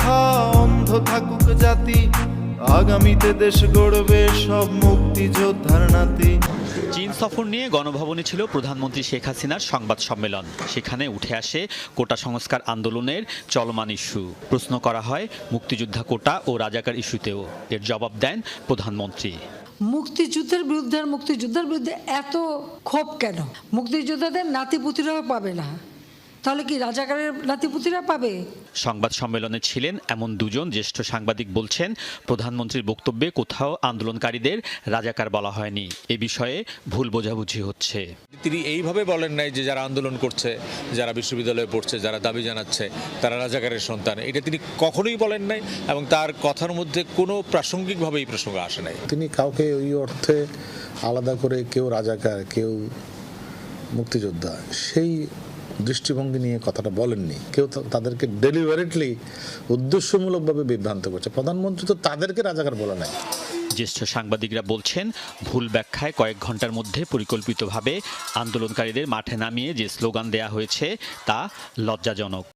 কথা, অন্ধ থাকুক জাতি, আগামীতে দেশ গড়বে সব মুক্তিযোদ্ধার নাতি। চীন সফর নিয়ে গণভবনে ছিল প্রধানমন্ত্রী শেখ হাসিনার সংবাদ সম্মেলন। সেখানে উঠে আসে কোটা সংস্কার আন্দোলনের চলমান ইস্যু। প্রশ্ন করা হয় মুক্তিযোদ্ধা কোটা ও রাজাকার ইস্যুতেও। এর জবাব দেন প্রধানমন্ত্রী। মুক্তিযুদ্ধের বিরুদ্ধে আর মুক্তিযোদ্ধার বিরুদ্ধে এত ক্ষোভ কেন? মুক্তিযোদ্ধাদের নাতিপুতিরাও পাবে না, তাহলে কি রাজাকারের নাতিপুতিরা পাবে? সংবাদ সম্মেলনে ছিলেন এমন দুজন জ্যেষ্ঠ সাংবাদিক বলছেন, প্রধানমন্ত্রীর বক্তব্যে কোথাও আন্দোলনকারীদের রাজাকার বলা হয়নি। এ বিষয়ে ভুল বোঝাবুঝি হচ্ছে। তিনি এইভাবে বলেন নাই যে যারা আন্দোলন করছে, যারা বিশ্ববিদ্যালয়ে পড়ছে, যারা দাবি জানাচ্ছে তারা রাজাকারের সন্তান, এটা তিনি কখনোই বলেন নাই এবং তার কথার মধ্যে কোনো প্রাসঙ্গিকভাবে এই প্রসঙ্গ আসে নাই। তিনি কাউকে ওই অর্থে আলাদা করে কেউ রাজাকার কেউ মুক্তিযোদ্ধা সেই দৃষ্টিভঙ্গি নিয়ে কথাটা বলেননি। কেউ তাদেরকে ডেলিভারেটলি উদ্দেশ্যমূলকভাবে বিভ্রান্ত করছে। প্রধানমন্ত্রী তো তাদেরকে রাজাকার বলে নাই। জ্যেষ্ঠ সাংবাদিকরা বলছেন, ভুল ব্যাখ্যায় কয়েক ঘন্টার মধ্যে পরিকল্পিতভাবে আন্দোলনকারীদের মাঠে নামিয়ে যে স্লোগান দেয়া হয়েছে তা লজ্জাজনক।